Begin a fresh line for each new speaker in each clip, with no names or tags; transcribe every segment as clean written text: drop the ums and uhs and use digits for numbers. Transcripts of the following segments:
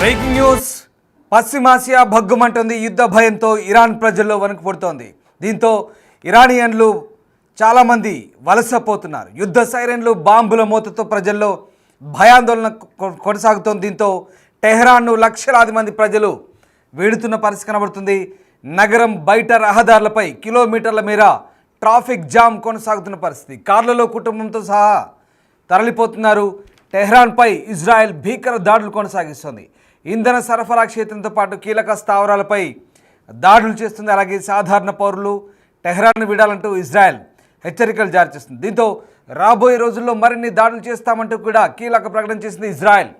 Breaking news. పశ్చిమాసియా భగ్గుమంటుంది. యుద్ధ భయంతో ఇరాన్ ప్రజల్లో వణుకుపుడుతోంది. దీంతో ఇరానియన్లు చాలామంది వలసపోతున్నారు. యుద్ధ సైరన్లు, బాంబుల మోతతో ప్రజల్లో భయాందోళన కొనసాగుతోంది. దీంతో టెహ్రాన్ను లక్షలాది మంది ప్రజలు వీడుతున్న పరిస్థితి కనబడుతుంది. నగరం బయట రహదారులపై కిలోమీటర్ల మేర ట్రాఫిక్ జామ్ కొనసాగుతున్న పరిస్థితి. కార్లలో కుటుంబంతో సహా తరలిపోతున్నారు. టెహ్రాన్పై ఇజ్రాయెల్ భీకర దాడులు కొనసాగిస్తోంది. ఇంధన సరఫరా క్షేత్రంతో పాటు కీలక స్థావరాలపై దాడులు చేస్తుంది. అలాగే సాధారణ పౌరులు టెహ్రాన్ విడాలంటూ ఇజ్రాయెల్ హెచ్చరికలు జారీ చేస్తుంది. దీంతో రాబోయే రోజుల్లో మరిన్ని దాడులు చేస్తామంటూ కూడా కీలక ప్రకటన చేసింది ఇజ్రాయెల్.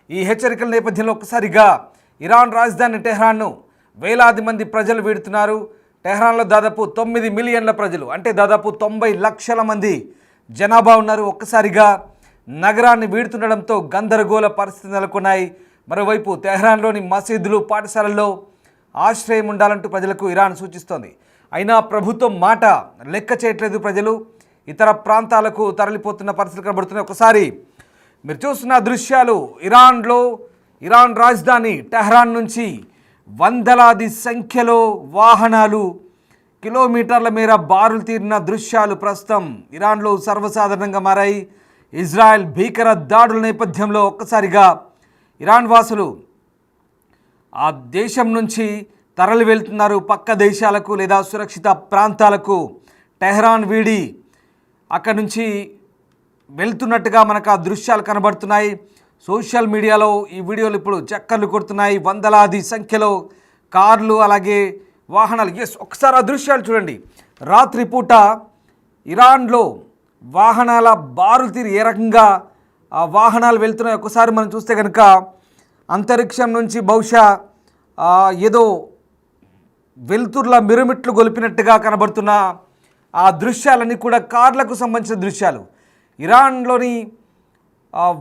ఈ హెచ్చరికల నేపథ్యంలో ఒక్కసారిగా ఇరాన్ రాజధాని టెహ్రాన్ను వేలాది మంది ప్రజలు వీడుతున్నారు. టెహ్రాన్లో దాదాపు 9 మిలియన్ల ప్రజలు, అంటే దాదాపు 90 లక్షల మంది జనాభా ఉన్నారు. ఒక్కసారిగా నగరాన్ని వీడుతుండడంతో గందరగోళ పరిస్థితులు నెలకొన్నాయి. మరోవైపు టెహ్రాన్లోని మసీదులు, పాఠశాలల్లో ఆశ్రయం ఉండాలంటూ ప్రజలకు ఇరాన్ సూచిస్తోంది. అయినా ప్రభుత్వం మాట లెక్క చేయట్లేదు. ప్రజలు ఇతర ప్రాంతాలకు తరలిపోతున్న పరిస్థితులు కనబడుతున్నాయి. ఒకసారి మీరు చూస్తున్న దృశ్యాలు ఇరాన్ రాజధాని టెహ్రాన్ నుంచి వందలాది సంఖ్యలో వాహనాలు కిలోమీటర్ల మేర బారులు తీరిన దృశ్యాలు ప్రస్తుతం ఇరాన్లో సర్వసాధారణంగా మారాయి. ఇజ్రాయెల్ భీకర దాడుల నేపథ్యంలో ఒక్కసారిగా ఇరాన్ వాసులు ఆ దేశం నుంచి తరలి వెళ్తున్నారు. పక్క దేశాలకు లేదా సురక్షిత ప్రాంతాలకు టెహ్రాన్ వీడి అక్కడి నుంచి వెళ్తున్నట్టుగా మనకు ఆ దృశ్యాలు కనబడుతున్నాయి. సోషల్ మీడియాలో ఈ వీడియోలు ఇప్పుడు చక్కర్లు కొడుతున్నాయి. వందలాది సంఖ్యలో కార్లు, అలాగే వాహనాలు. ఒకసారి ఆ దృశ్యాలు చూడండి. రాత్రిపూట ఇరాన్లో వాహనాల బారులు తీరి ఏ రకంగా ఆ వాహనాలు వెళ్తున్నాయి ఒకసారి మనం చూస్తే కనుక అంతరిక్షం నుంచి బహుశా ఏదో వెలుతుర్ల మిరుమిట్లు గొలిపినట్టుగా కనబడుతున్న ఆ దృశ్యాలన్నీ కూడా కార్లకు సంబంధించిన దృశ్యాలు. ఇరాన్లోని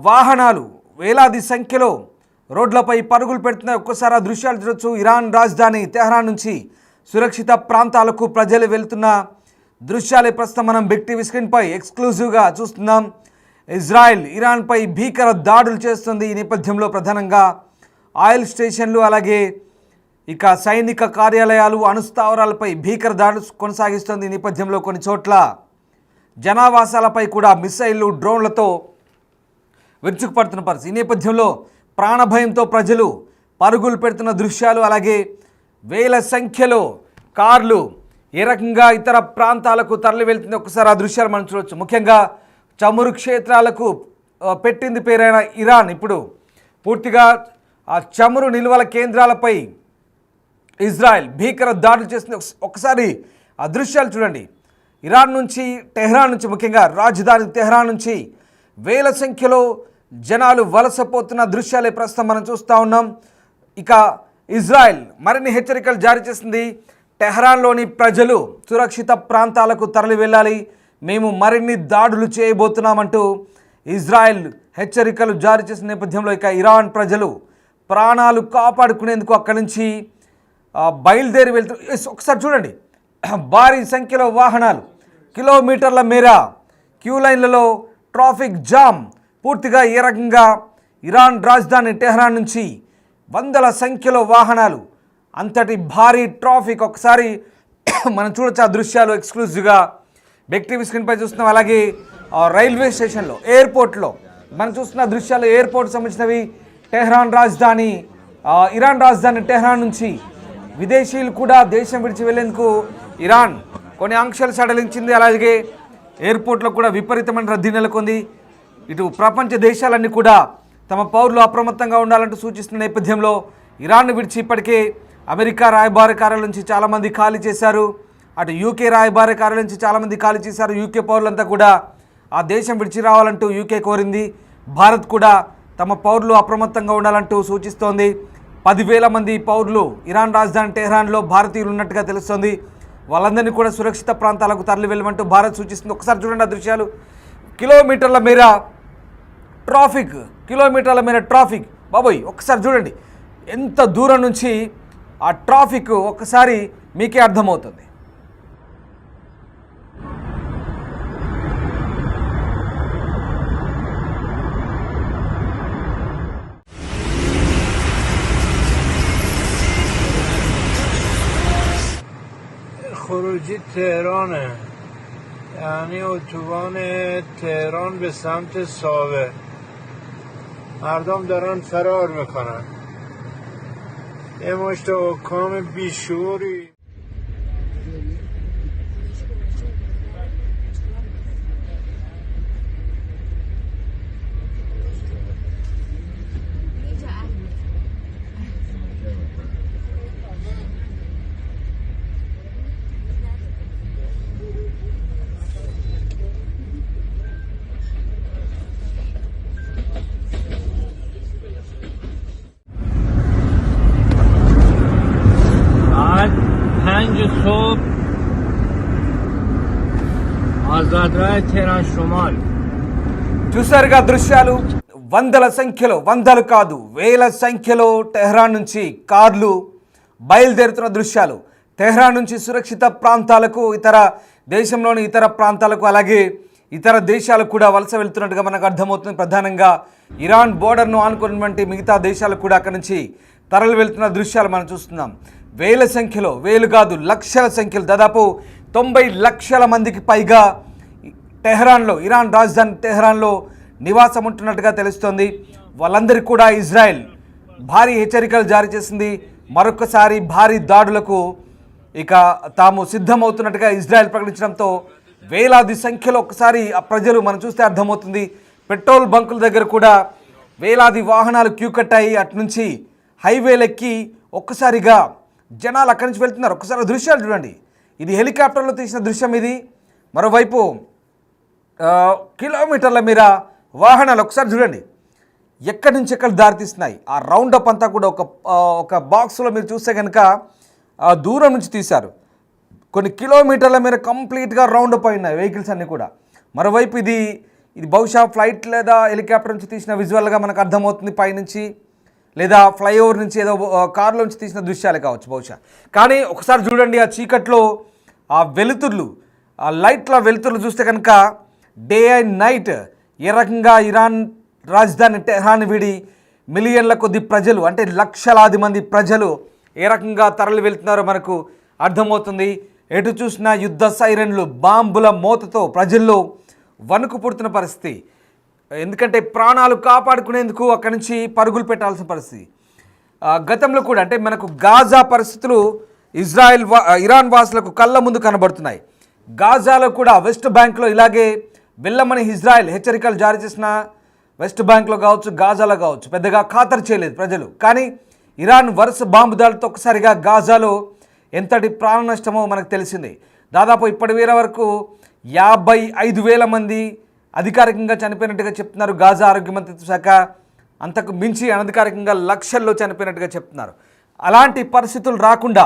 వాహనాలు వేలాది సంఖ్యలో రోడ్లపై పరుగులు పెడుతున్నాయి. ఒక్కసారి ఆ దృశ్యాలు చూడొచ్చు. ఇరాన్ రాజధాని టెహ్రాన్ నుంచి సురక్షిత ప్రాంతాలకు ప్రజలు వెళ్తున్న దృశ్యాలే ప్రస్తుతం మనం బిగ్ టీవీ స్క్రీన్పై ఎక్స్క్లూజివ్గా చూస్తున్నాం. ఇజ్రాయెల్ ఇరాన్పై భీకర దాడులు చేస్తుంది. ఈ నేపథ్యంలో ప్రధానంగా ఆయిల్ స్టేషన్లు, అలాగే ఇక సైనిక కార్యాలయాలు, అణుస్థావరాలపై భీకర దాడులు కొనసాగిస్తుంది. ఈ నేపథ్యంలో కొన్ని చోట్ల జనావాసాలపై కూడా మిసైళ్లు, డ్రోన్లతో విరుచుకుపడుతున్న పరిస్థితి. ఈ నేపథ్యంలో ప్రాణభయంతో ప్రజలు పరుగులు పెడుతున్న దృశ్యాలు, అలాగే వేల సంఖ్యలో కార్లు ఏ రకంగా ఇతర ప్రాంతాలకు తరలి వెళ్తుంది ఒకసారి ఆ దృశ్యాలు మనం చూడవచ్చు. ముఖ్యంగా చమురు క్షేత్రాలకు పెట్టింది పేరైన ఇరాన్ ఇప్పుడు పూర్తిగా ఆ చమురు నిల్వల కేంద్రాలపై ఇజ్రాయెల్ భీకర దాడులు చేస్తుంది. ఒకసారి ఆ దృశ్యాలు చూడండి. ఇరాన్ నుంచి టెహ్రాన్ నుంచి, ముఖ్యంగా రాజధాని టెహ్రాన్ నుంచి వేల సంఖ్యలో జనాలు వలసపోతున్న దృశ్యాలే ప్రస్తుతం మనం చూస్తూ ఉన్నాం. ఇక ఇజ్రాయెల్ మరిన్ని హెచ్చరికలు జారీ చేసింది. టెహ్రాన్లోని ప్రజలు సురక్షిత ప్రాంతాలకు తరలి వెళ్ళాలి, మేము మరిన్ని దాడులు చేయబోతున్నామంటూ ఇజ్రాయెల్ హెచ్చరికలు జారీ చేసిన నేపథ్యంలో ఇక ఇరాన్ ప్రజలు ప్రాణాలు కాపాడుకునేందుకు అక్కడి నుంచి బయలుదేరి వెళ్తూ ఒకసారి చూడండి. భారీ సంఖ్యలో వాహనాలు, కిలోమీటర్ల మేర క్యూ లైన్లలో ట్రాఫిక్ జామ్. పూర్తిగా ఏ రకంగా ఇరాన్ రాజధాని టెహ్రాన్ నుంచి వందల సంఖ్యలో వాహనాలు, అంతటి భారీ ట్రాఫిక్. ఒకసారి మనం చూడొచ్చు ఆ దృశ్యాలు ఎక్స్క్లూజివ్గా బిగ్ టీవీ స్క్రీన్పై చూస్తున్నాం. అలాగే రైల్వే స్టేషన్లో, ఎయిర్పోర్ట్లో మనం చూస్తున్న దృశ్యాలు ఎయిర్పోర్ట్ సంబంధించినవి. టెహ్రాన్ రాజధాని ఇరాన్ రాజధాని టెహ్రాన్ నుంచి విదేశీయులు కూడా దేశం విడిచి వెళ్లేందుకు ఇరాన్ కొన్ని ఆంక్షలు సడలించింది. అలాగే ఎయిర్పోర్ట్లో కూడా విపరీతమైన రద్దీ నెలకొంది. ఇటు ప్రపంచ దేశాలన్నీ కూడా తమ పౌరులు అప్రమత్తంగా ఉండాలంటూ సూచిస్తున్న నేపథ్యంలో ఇరాన్ను విడిచి ఇప్పటికే అమెరికా రాయబార కార్యాలయం నుంచి చాలామంది ఖాళీ చేశారు. అటు యూకే రాయబార కార్యాలయం నుంచి చాలామంది ఖాళీ చేశారు. యూకే పౌరులంతా కూడా ఆ దేశం విడిచి రావాలంటూ యూకే కోరింది. భారత్ కూడా తమ పౌరులు అప్రమత్తంగా ఉండాలంటూ సూచిస్తోంది. 10,000 మంది పౌరులు ఇరాన్ రాజధాని టెహ్రాన్లో భారతీయులు ఉన్నట్టుగా తెలుస్తోంది. వాళ్ళందరినీ కూడా సురక్షిత ప్రాంతాలకు తరలి వెళ్ళమంటూ భారత్ సూచిస్తుంది. ఒకసారి చూడండి ఆ దృశ్యాలు. కిలోమీటర్ల మేర ట్రాఫిక్. బాబోయ్, ఒకసారి చూడండి ఎంత దూరం నుంచి ఆ ట్రాఫిక్ ఒక్కసారి మీకే అర్థమవుతుంది.
خروجی تهرانه، یعنی اتوبان تهران به سمت ساوه. مردم دارن فرار میکنن. یه مشت حکام بیشعوری. ساعت 5 صبح ఆజాద్రాయ్ తెహరాన్ షుమాల్.
చూసారుగా దృశ్యాలు. వందల సంఖ్యలో, వందలు కాదు వేల సంఖ్యలో టెహ్రాన్ నుంచి కార్లు బయలుదేరుతున్న దృశ్యాలు. టెహ్రాన్ నుంచి సురక్షిత ప్రాంతాలకు, ఇతర దేశంలోని ఇతర ప్రాంతాలకు, అలాగే ఇతర దేశాలకు కూడా వలస వెళ్తున్నట్టుగా మనకు అర్థమవుతుంది. ప్రధానంగా ఇరాన్ బోర్డర్ను ఆనుకున్నటువంటి మిగతా దేశాలకు కూడా అక్కడి నుంచి తరలి వెళ్తున్న దృశ్యాలు మనం చూస్తున్నాం. వేల సంఖ్యలో, వేలు కాదు లక్షల సంఖ్యలో, దాదాపు 90 లక్షల మందికి పైగా టెహ్రాన్లో, ఇరాన్ రాజధాని టెహ్రాన్లో నివాసం ఉంటున్నట్టుగా తెలుస్తోంది. వాళ్ళందరికీ కూడా ఇజ్రాయెల్ భారీ హెచ్చరికలు జారీ చేసింది. మరొకసారి భారీ దాడులకు ఇక తాము సిద్ధమవుతున్నట్టుగా ఇజ్రాయెల్ ప్రకటించడంతో వేలాది సంఖ్యలో ఒకసారి ఆ ప్రజలు మనం చూస్తే అర్థమవుతుంది. పెట్రోల్ బంకుల దగ్గర కూడా వేలాది వాహనాలు క్యూ కట్టాయి. అటు నుంచి హైవేలెక్కి ఒక్కసారిగా జనాలు అక్కడి నుంచి వెళ్తున్నారు. ఒక్కసారి దృశ్యాలు చూడండి. ఇది హెలికాప్టర్లో తీసిన దృశ్యం ఇది. మరోవైపు కిలోమీటర్ల మేర వాహనాలు ఒకసారి చూడండి ఎక్కడి నుంచి ఎక్కడ దారితీస్తున్నాయి. ఆ రౌండప్ అంతా కూడా ఒక బాక్స్లో మీరు చూస్తే కనుక దూరం నుంచి తీశారు. కొన్ని కిలోమీటర్ల మేర కంప్లీట్గా రౌండప్ అయినాయి వెహికల్స్ అన్నీ కూడా. మరోవైపు ఇది బహుశా ఫ్లైట్ లేదా హెలికాప్టర్ నుంచి తీసిన విజువల్గా మనకు అర్థమవుతుంది. పైనుంచి లేదా ఫ్లైఓవర్ నుంచి ఏదో కారులో నుంచి తీసిన దృశ్యాలు కావచ్చు బహుశా. కానీ ఒకసారి చూడండి ఆ చీకట్లో ఆ వెలుతుర్లు, ఆ లైట్ల వెలుతుర్లు చూస్తే కనుక డే అండ్ నైట్ ఏ రకంగా ఇరాన్ రాజధాని టెహ్రాన్ వీడి మిలియన్ల కొద్ది ప్రజలు, అంటే లక్షలాది మంది ప్రజలు ఏ రకంగా తరలి వెళ్తున్నారో మనకు అర్థమవుతుంది. ఎటు చూసినా యుద్ధ సైరన్లు, బాంబుల మోతతో ప్రజల్లో వణుకు పుడుతున్న పరిస్థితి. ఎందుకంటే ప్రాణాలు కాపాడుకునేందుకు అక్కడి నుంచి పరుగులు పెట్టాల్సిన పరిస్థితి. గతంలో కూడా అంటే మనకు గాజా పరిస్థితులు ఇరాన్ వాసులకు కళ్ళ ముందు కనబడుతున్నాయి. గాజాలో కూడా వెస్ట్ బ్యాంక్లో ఇలాగే వెళ్ళమని ఇజ్రాయెల్ హెచ్చరికలు జారీ చేసిన వెస్ట్ బ్యాంక్లో కావచ్చు, గాజాలో కావచ్చు పెద్దగా ఖాతరు చేయలేదు ప్రజలు. కానీ ఇరాన్ వరుస బాంబు దాడితో ఒక్కసారిగా గాజాలో ఎంతటి ప్రాణ నష్టమో మనకు తెలిసింది. దాదాపు ఇప్పటి వరకు 55,000 మంది అధికారికంగా చనిపోయినట్టుగా చెప్తున్నారు గాజా ఆరోగ్య మంత్రిత్వ శాఖ. అంతకు మించి అనధికారికంగా లక్షల్లో చనిపోయినట్టుగా చెప్తున్నారు. అలాంటి పరిస్థితులు రాకుండా,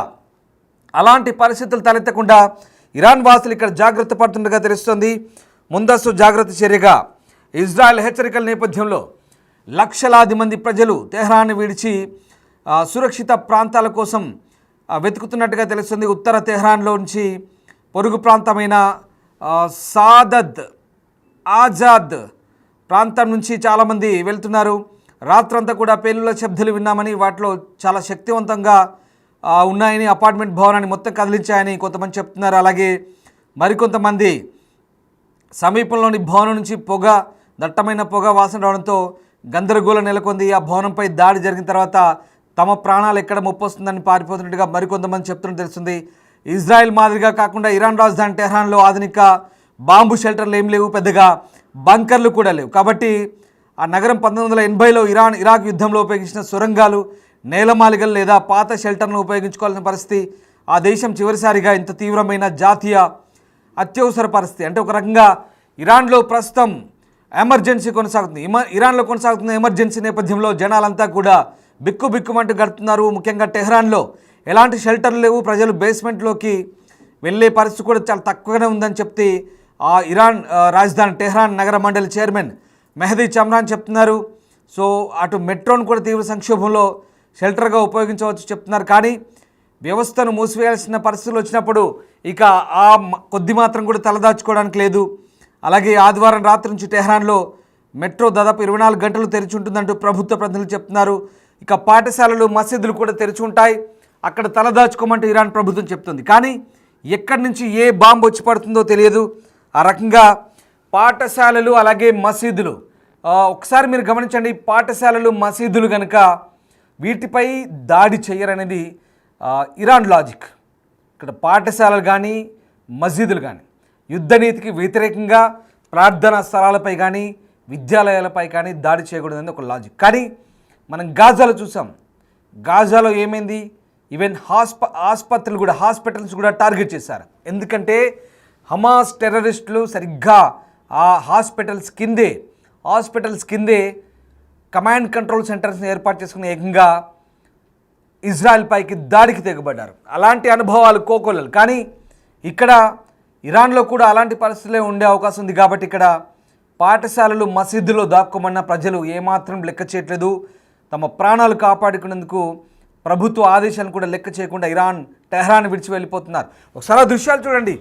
అలాంటి పరిస్థితులు తలెత్తకుండా ఇరాన్ వాసులు ఇక్కడ జాగ్రత్త పడుతుండగా తెలుస్తోంది. ముందస్తు జాగ్రత్త చర్యగా ఇజ్రాయెల్ హెచ్చరికల నేపథ్యంలో లక్షలాది మంది ప్రజలు టెహ్రాన్ విడిచి సురక్షిత ప్రాంతాల కోసం వెతుకుతున్నట్టుగా తెలుస్తుంది. ఉత్తర టెహ్రాన్లో నుంచి పొరుగు ప్రాంతమైన సాదద్, ఆజాద్ ప్రాంతం నుంచి చాలామంది వెళ్తున్నారు. రాత్రంతా కూడా పేలుళ్ల శబ్దాలు విన్నామని, వాటిలో చాలా శక్తివంతంగా ఉన్నాయని, అపార్ట్మెంట్ భవనాన్ని మొత్తం కదిలించాయని కొంతమంది చెప్తున్నారు. అలాగే మరికొంతమంది సమీపంలోని భవనం నుంచి దట్టమైన పొగ వాసన రావడంతో గందరగోళం నెలకొంది. ఆ భవనంపై దాడి జరిగిన తర్వాత తమ ప్రాణాలు ఎక్కడ ముప్పొస్తుందని పారిపోతున్నట్టుగా మరికొంతమంది చెప్తున్నట్టు తెలుస్తుంది. ఇజ్రాయెల్ మాదిరిగా కాకుండా ఇరాన్ రాజధాని టెహ్రాన్లో ఆధునిక బాంబు షెల్టర్లు ఏం లేవు, పెద్దగా బంకర్లు కూడా లేవు. కాబట్టి ఆ నగరం 1980లో ఇరాక్ యుద్ధంలో ఉపయోగించిన సొరంగాలు, నేలమాలిగలు లేదా పాత షెల్టర్ను ఉపయోగించుకోవాల్సిన పరిస్థితి. ఆ దేశం చివరిసారిగా ఇంత తీవ్రమైన జాతీయ అత్యవసర పరిస్థితి. అంటే ఒక రకంగా ఇరాన్లో ప్రస్తుతం ఎమర్జెన్సీ కొనసాగుతుంది. ఇరాన్లో కొనసాగుతున్న ఎమర్జెన్సీ నేపథ్యంలో జనాలంతా కూడా బిక్కుమంటూ గడుపుతున్నారు. ముఖ్యంగా టెహ్రాన్లో ఎలాంటి షెల్టర్లు లేవు. ప్రజలు బేస్మెంట్లోకి వెళ్ళే పరిస్థితి కూడా చాలా తక్కువగానే ఉందని చెప్తే ఆ ఇరాన్ రాజధాని టెహ్రాన్ నగర మండలి చైర్మన్ మెహదీ చమ్రాన్ చెప్తున్నారు. సో అటు మెట్రోను కూడా తీవ్ర సంక్షోభంలో షెల్టర్గా ఉపయోగించవచ్చు చెప్తున్నారు. కానీ వ్యవస్థను మూసివేయాల్సిన పరిస్థితులు వచ్చినప్పుడు ఇక ఆ కొద్ది మాత్రం కూడా తలదాచుకోవడానికి లేదు. అలాగే ఆదివారం రాత్రి నుంచి టెహ్రాన్లో మెట్రో దాదాపు 24 గంటలు తెరిచి ఉంటుందంటూ ప్రభుత్వ ప్రతినిధులు చెప్తున్నారు. ఇక పాఠశాలలు, మసీదులు కూడా తెరిచి ఉంటాయి. అక్కడ తలదాచుకోమంటూ ఇరాన్ ప్రభుత్వం చెప్తుంది. కానీ ఎక్కడి నుంచి ఏ బాంబు వచ్చి పడుతుందో తెలియదు. ఆ రకంగా పాఠశాలలు అలాగే మసీదులు, ఒకసారి మీరు గమనించండి, పాఠశాలలు మసీదులు కనుక వీటిపై దాడి చేయరనేది ఇరాన్ లాజిక్. ఇక్కడ పాఠశాలలు కానీ మసీదులు కానీ యుద్ధనీతికి వ్యతిరేకంగా ప్రార్థనా స్థలాలపై కానీ విద్యాలయాలపై కానీ దాడి చేయకూడదని ఒక లాజిక్. కానీ మనం గాజాలో చూసాం. గాజాలో ఏమైంది? ఈవెన్ ఆసుపత్రులు కూడా, హాస్పిటల్స్ కూడా టార్గెట్ చేశారు. ఎందుకంటే హమాస్ టెర్రరిస్టులు సరిగ్గా ఆ హాస్పిటల్స్ కిందే కమాండ్ కంట్రోల్ సెంటర్స్ని ఏర్పాటు చేసుకుని ఏకంగా ఇజ్రాయెల్ పైకి దాడికి తెగబడ్డారు. అలాంటి అనుభవాలు కోకొల్లలు. కానీ ఇక్కడ ఇరాన్లో కూడా అలాంటి పరిస్థితులే ఉండే అవకాశం ఉంది. కాబట్టి ఇక్కడ పాఠశాలలు మసీదులో దాక్కోమన్న ప్రజలు ఏమాత్రం లెక్క చేయట్లేదు. తమ ప్రాణాలు కాపాడుకునేందుకు ప్రభుత్వ ఆదేశాలను కూడా లెక్క చేయకుండా టెహ్రాన్ విడిచి వెళ్ళిపోతున్నారు. ఒకసారి దృశ్యాలు చూడండి.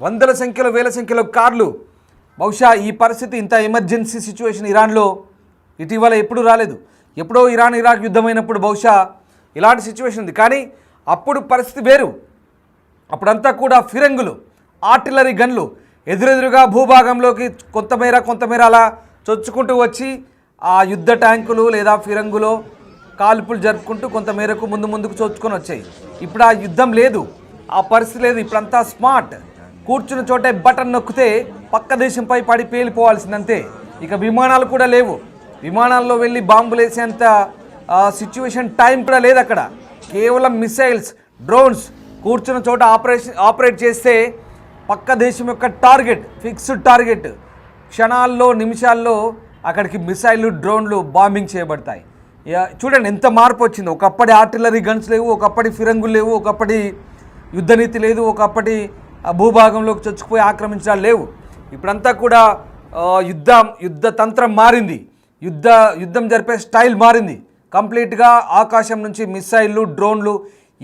వందల సంఖ్యలో వేల సంఖ్యలో కార్లు. బహుశా ఈ పరిస్థితి, ఇంత ఎమర్జెన్సీ సిచ్యువేషన్ ఇరాన్లో ఇటీవల ఎప్పుడు రాలేదు. ఎప్పుడో ఇరాక్ యుద్ధమైనప్పుడు బహుశా ఇలాంటి సిచ్యువేషన్ ఉంది. కానీ అప్పుడు పరిస్థితి వేరు. అప్పుడంతా కూడా ఫిరంగులు, ఆర్టిలరీ గన్లు ఎదురెదురుగా భూభాగంలోకి కొంతమేర అలా చొచ్చుకుంటూ వచ్చి ఆ యుద్ధ ట్యాంకులు లేదా ఫిరంగులో కాల్పులు జరుపుకుంటూ కొంతమేరకు ముందుకు చొచ్చుకొని వచ్చాయి. ఇప్పుడు ఆ యుద్ధం లేదు, ఆ పరిస్థితి లేదు. ఇప్పుడంతా స్మార్ట్. కూర్చున్న చోటే బటన్ నొక్కితే పక్క దేశంపై పడి పేలిపోవాల్సిందంతే. ఇక విమానాలు కూడా లేవు. విమానాల్లో వెళ్ళి బాంబులు వేసేంత సిచ్యువేషన్ టైం కూడా లేదు అక్కడ. కేవలం మిసైల్స్, డ్రోన్స్ కూర్చున్న చోట ఆపరేట్ చేస్తే పక్క దేశం యొక్క టార్గెట్, ఫిక్స్డ్ టార్గెట్, క్షణాల్లో నిమిషాల్లో అక్కడికి మిసైళ్ళు, డ్రోన్లు బాంబింగ్ చేయబడతాయి. చూడండి ఎంత మార్పు వచ్చింది. ఒకప్పటి ఆర్టిలరీ గన్స్ లేవు, ఒకప్పటి ఫిరంగులు లేవు, ఒకప్పటి యుద్ధనీతి లేదు, ఒకప్పటి భూభాగంలోకి చొచ్చుకుపోయి ఆక్రమించడాలు లేవు. ఇప్పుడంతా కూడా యుద్ధ తంత్రం మారింది. యుద్ధం జరిపే స్టైల్ మారింది. కంప్లీట్గా ఆకాశం నుంచి మిసైళ్ళు, డ్రోన్లు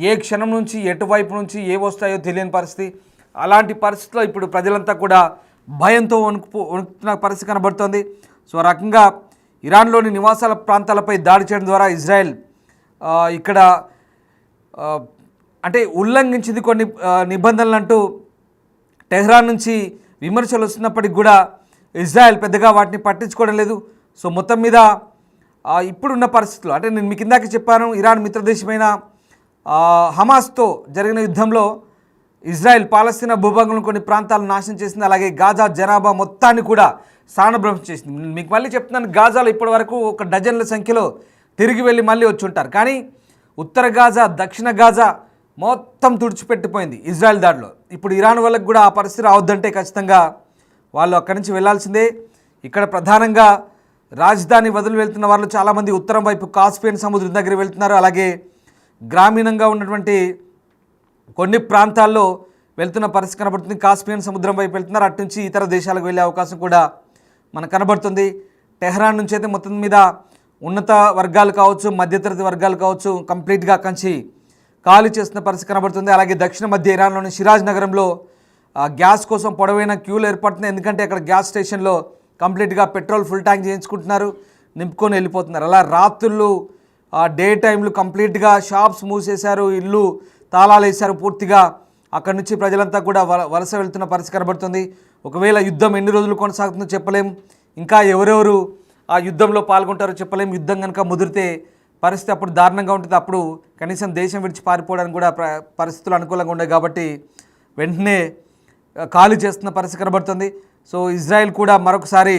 ఏ క్షణం నుంచి ఎటువైపు నుంచి ఏ వస్తాయో తెలియని పరిస్థితి. అలాంటి పరిస్థితిలో ఇప్పుడు ప్రజలంతా కూడా భయంతో వణుకుతున్న పరిస్థితి కనబడుతోంది. సో ఆ రకంగా ఇరాన్లోని నివాసాల ప్రాంతాలపై దాడి చేయడం ద్వారా ఇజ్రాయెల్ ఇక్కడ అంటే ఉల్లంఘించింది కొన్ని నిబంధనలు అంటూ టెహ్రాన్ నుంచి విమర్శలు వస్తున్నప్పటికి కూడా ఇజ్రాయెల్ పెద్దగా వాటిని పట్టించుకోవడం లేదు. సో మొత్తం మీద ఇప్పుడున్న పరిస్థితుల్లో, అంటే నేను మీకు ఇందాక చెప్పాను, ఇరాన్ మిత్రదేశమైన హమాస్తో జరిగిన యుద్ధంలో ఇజ్రాయెల్ పాలస్తీనా భూభాగంలో కొన్ని ప్రాంతాలను నాశనం చేసింది. అలాగే గాజా జనాభా మొత్తాన్ని కూడా స్థానభ్రంశం చేసింది. మీకు మళ్ళీ చెప్తున్నాను, గాజాలో ఇప్పటి వరకు ఒక డజన్ల సంఖ్యలో తిరిగి వెళ్ళి మళ్ళీ వచ్చి ఉంటారు. కానీ ఉత్తర గాజా, దక్షిణ గాజా మొత్తం తుడిచిపెట్టిపోయింది ఇజ్రాయెల్ దాడిలో. ఇప్పుడు ఇరాన్ వాళ్ళకు కూడా ఆ పరిస్థితి రావద్దంటే ఖచ్చితంగా వాళ్ళు అక్కడి నుంచి వెళ్లాల్సిందే. ఇక్కడ ప్రధానంగా రాజధాని వదిలి వెళ్తున్న వాళ్ళు చాలామంది ఉత్తరం వైపు కాస్పియన్ సముద్రం దగ్గర వెళ్తున్నారు. అలాగే గ్రామీణంగా ఉన్నటువంటి కొన్ని ప్రాంతాల్లో వెళ్తున్న పరిస్థితి కనబడుతుంది. కాస్పియన్ సముద్రం వైపు వెళ్తున్నారు. అటు నుంచి ఇతర దేశాలకు వెళ్ళే అవకాశం కూడా మనకు కనబడుతుంది. టెహ్రాన్ నుంచి అయితే మొత్తం మీద ఉన్నత వర్గాలు కావచ్చు, మధ్యతరగతి వర్గాలు కావచ్చు, కంప్లీట్గా కంచి ఖాళీ చేస్తున్న పరిస్థితి కనబడుతుంది. అలాగే దక్షిణ మధ్య ఇరాన్లోని షిరాజ్ నగరంలో గ్యాస్ కోసం పొడవైన క్యూలు ఏర్పడుతున్నాయి. ఎందుకంటే అక్కడ గ్యాస్ స్టేషన్లో కంప్లీట్గా పెట్రోల్ ఫుల్ ట్యాంక్ చేయించుకుంటున్నారు, నింపుకొని వెళ్ళిపోతున్నారు. అలా రాత్రులు డే టైంలు కంప్లీట్గా షాప్స్ మూసేశారు, ఇల్లు తాళాలు వేశారు పూర్తిగా. అక్కడి నుంచి ప్రజలంతా కూడా వలస వెళ్తున్న పరిస్థితి కనబడుతుంది. ఒకవేళ యుద్ధం ఎన్ని రోజులు కొనసాగుతుందో చెప్పలేం, ఇంకా ఎవరెవరు ఆ యుద్ధంలో పాల్గొంటారో చెప్పలేం. యుద్ధం కనుక ముదిరితే పరిస్థితి అప్పుడు దారుణంగా ఉంటుంది. అప్పుడు కనీసం దేశం విడిచి పారిపోవడానికి కూడా పరిస్థితులు అనుకూలంగా ఉన్నాయి. కాబట్టి వెంటనే ఖాళీ చేస్తున్న పరిస్థితి కనబడుతుంది. సో ఇజ్రాయెల్ కూడా మరొకసారి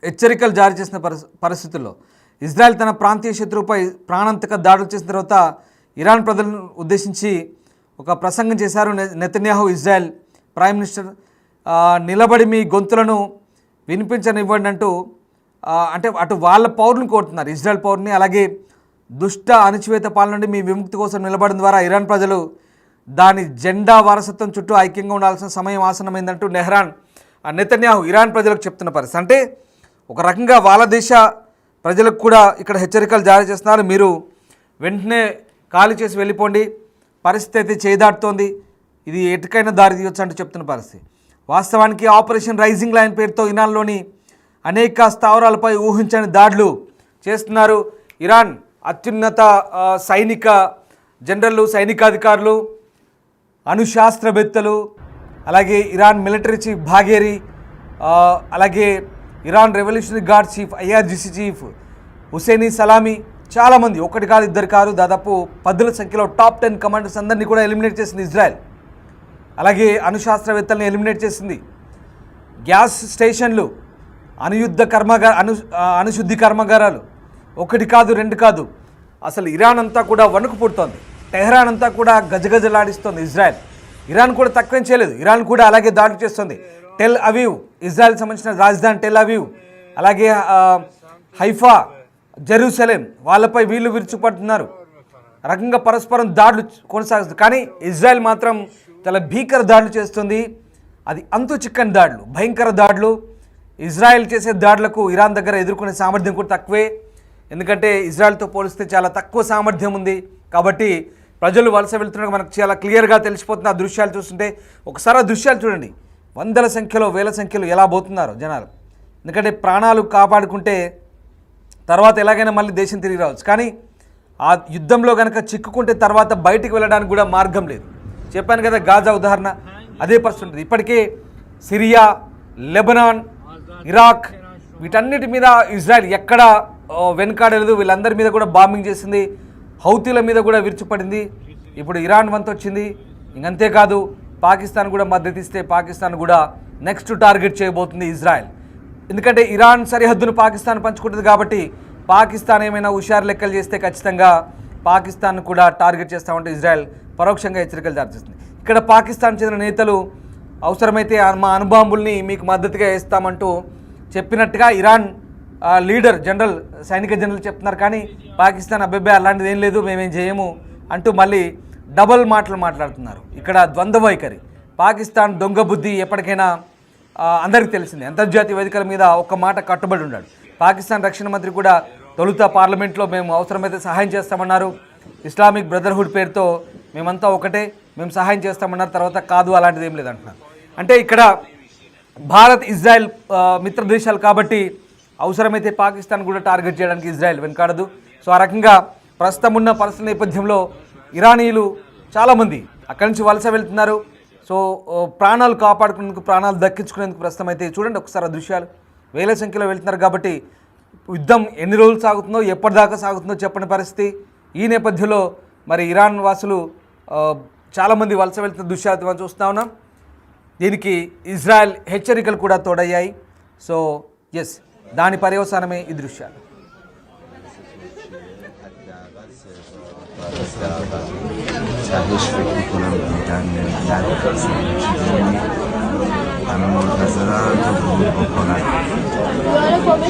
హెచ్చరికలు జారీ చేసిన పరిస్థితుల్లో ఇజ్రాయెల్ తన ప్రాంతీయ శత్రువుపై ప్రాణాంతక దాడులు చేసిన తర్వాత ఇరాన్ ప్రజలను ఉద్దేశించి ఒక ప్రసంగం చేశారు నెతన్యాహు. ఇజ్రాయెల్ ప్రైమ్ మినిస్టర్ నిలబడి మీ గొంతులను వినిపించనివ్వండి అంటూ, అంటే అటు వాళ్ళ పౌరులను కోరుతున్నారు, ఇజ్రాయెల్ పౌరుని. అలాగే దుష్ట అణచివేత పాలన నుండి మీ విముక్తి కోసం నిలబడడం ద్వారా ఇరాన్ ప్రజలు దాని జెండా వారసత్వం చుట్టూ ఐక్యంగా ఉండాల్సిన సమయం ఆసన్నమైందంటూ నెతన్యాహు ఇరాన్ ప్రజలకు చెప్తున్న పరిస్థితి. అంటే ఒక రకంగా వాళ్ళ దేశ ప్రజలకు కూడా ఇక్కడ హెచ్చరికలు జారీ చేస్తున్నారు. మీరు వెంటనే ఖాళీ చేసి వెళ్ళిపోండి, పరిస్థితి అయితే చేదాటుతోంది, ఇది ఎటుకైనా దారి తీయొచ్చు అంటూ చెప్తున్న పరిస్థితి. వాస్తవానికి ఆపరేషన్ రైజింగ్ లైన్ పేరుతో ఇరాన్లోని అనేక స్థావరాలపై ఊహించని దాడులు చేస్తున్నారు. ఇరాన్ అత్యున్నత సైనిక జనరల్లు, సైనికాధికారులు, అణుశాస్త్రవేత్తలు, అలాగే ఇరాన్ మిలిటరీ చీఫ్ బాఘేరి, అలాగే Iran revolutionary guard chief IRGC chief Hosseini Salami, చాలామంది, ఒకటి కాదు ఇద్దరు కాదు, దాదాపు 10ల సంఖ్యలో టాప్ 10 కమాండర్స్ అందరినీ కూడా ఎలిమినేట్ చేసింది ఇజ్రాయెల్. అలాగే అణుశాస్త్రవేత్తల్ని ఎలిమినేట్ చేసింది. గ్యాస్ స్టేషన్లు, అణుశుద్ధి కర్మాగారాలు, ఒకటి కాదు రెండు కాదు, అసలు ఇరాన్ అంతా కూడా వణుకు పుడుతోంది. టెహ్రాన్ అంతా కూడా గజగజలాడిస్తోంది ఇజ్రాయెల్. ఇరాన్ కూడా తక్కువేం చేయలేదు, ఇరాన్ కూడా అలాగే దాడులు చేస్తుంది. టెల్ అవీవ్, ఇజ్రాయెల్కి సంబంధించిన రాజధాని టెల్ అవీవ్, అలాగే హైఫా, జెరూసలేం, వాళ్ళపై వీళ్ళు విరుచుపడుతున్నారు. రకంగా పరస్పరం దాడులు కొనసాగుతుంది. కానీ ఇజ్రాయెల్ మాత్రం చాలా భీకర దాడులు చేస్తుంది. అది అంతు చిక్కని దాడులు, భయంకర దాడులు. ఇజ్రాయెల్ చేసే దాడులకు ఇరాన్ దగ్గర ఎదుర్కొనే సామర్థ్యం కూడా తక్కువే. ఎందుకంటే ఇజ్రాయెల్తో పోలిస్తే చాలా తక్కువ సామర్థ్యం ఉంది. కాబట్టి ప్రజలు వలస వెళ్తున్న మనకు చాలా క్లియర్గా తెలిసిపోతుంది ఆ దృశ్యాలు చూస్తుంటే. ఒకసారి ఆ దృశ్యాలు చూడండి, వందల సంఖ్యలో వేల సంఖ్యలో ఎలా పోతున్నారు జనాలు. ఎందుకంటే ప్రాణాలు కాపాడుకుంటే తర్వాత ఎలాగైనా మళ్ళీ దేశం తిరిగి రావచ్చు. కానీ ఆ యుద్ధంలో కనుక చిక్కుకుంటే తర్వాత బయటికి వెళ్ళడానికి కూడా మార్గం లేదు. చెప్పాను కదా గాజా ఉదాహరణ, అదే పరిస్థితి ఉంటుంది. ఇప్పటికే సిరియా, లెబనాన్, ఇరాక్, వీటన్నిటి మీద ఇజ్రాయెల్ ఎక్కడ వెనుకాడలేదు. వీళ్ళందరి మీద కూడా బాంబింగ్ చేసింది. హౌతీల మీద కూడా విరుచుపడింది. ఇప్పుడు ఇరాన్ వంతు వచ్చింది. ఇంకంతేకాదు పాకిస్తాన్ కూడా మద్దతు ఇస్తే పాకిస్తాన్ కూడా నెక్స్ట్ టార్గెట్ చేయబోతుంది ఇజ్రాయెల్. ఎందుకంటే ఇరాన్ సరిహద్దును పాకిస్తాన్ పంచుకుంటుంది కాబట్టి పాకిస్తాన్ ఏమైనా హుషారు లెక్కలు చేస్తే ఖచ్చితంగా పాకిస్తాన్ కూడా టార్గెట్ చేస్తామంటే ఇజ్రాయెల్ పరోక్షంగా హెచ్చరికలు జారీ చేస్తుంది. ఇక్కడ పాకిస్తాన్ చెందిన నేతలు అవసరమైతే మా అణుబాంబుల్ని మీకు మద్దతుగా వేస్తామంటూ చెప్పినట్టుగా ఇరాన్ లీడర్ సైనిక జనరల్ చెప్తున్నారు. కానీ పాకిస్తాన్ అబ్బాయి అలాంటిది ఏం లేదు, మేమేం చేయము అంటూ మళ్ళీ డబల్ మాటలు మాట్లాడుతున్నారు. ఇక్కడ ద్వంద్వ వైఖరి. పాకిస్తాన్ దొంగ బుద్ధి ఎప్పటికైనా అందరికీ తెలిసింది. అంతర్జాతీయ వేదికల మీద ఒక్క మాట కట్టుబడి ఉన్నాడు. పాకిస్తాన్ రక్షణ మంత్రి కూడా తొలుత పార్లమెంట్లో మేము అవసరమైతే సహాయం చేస్తామన్నారు. ఇస్లామిక్ బ్రదర్హుడ్ పేరుతో మేమంతా ఒకటే, మేము సహాయం చేస్తామన్నారు. తర్వాత కాదు అలాంటిది ఏం లేదంటున్నారు. అంటే ఇక్కడ భారత్ ఇజ్రాయెల్ మిత్ర దేశాలు కాబట్టి అవసరమైతే పాకిస్తాన్ కూడా టార్గెట్ చేయడానికి ఇజ్రాయెల్ వెనుకాడదు. సో ఆ రకంగా ప్రస్తుతం ఉన్న పరిస్థితుల నేపథ్యంలో ఇరానీయులు చాలామంది అక్కడి నుంచి వలస వెళ్తున్నారు. సో ప్రాణాలు కాపాడుకునేందుకు, ప్రాణాలు దక్కించుకునేందుకు ప్రస్తుతం అయితే చూడండి ఒకసారి ఆ దృశ్యాలు. వేల సంఖ్యలో వెళ్తున్నారు కాబట్టి యుద్ధం ఎన్ని రోజులు సాగుతుందో, ఎప్పటిదాకా సాగుతుందో చెప్పని పరిస్థితి. ఈ నేపథ్యంలో మరి ఇరాన్ వాసులు చాలామంది వలస వెళ్తున్న దృశ్యాలు మనం చూస్తూ ఉన్నాం. దీనికి ఇజ్రాయెల్ హెచ్చరికలు కూడా తోడయ్యాయి. సో ఎస్, దాని పర్యవసానమే ఈ దృశ్యాలు.
تهش فکر میکنم دیدن نمیدن همه منتظرن تا ورود بکنن
دوباره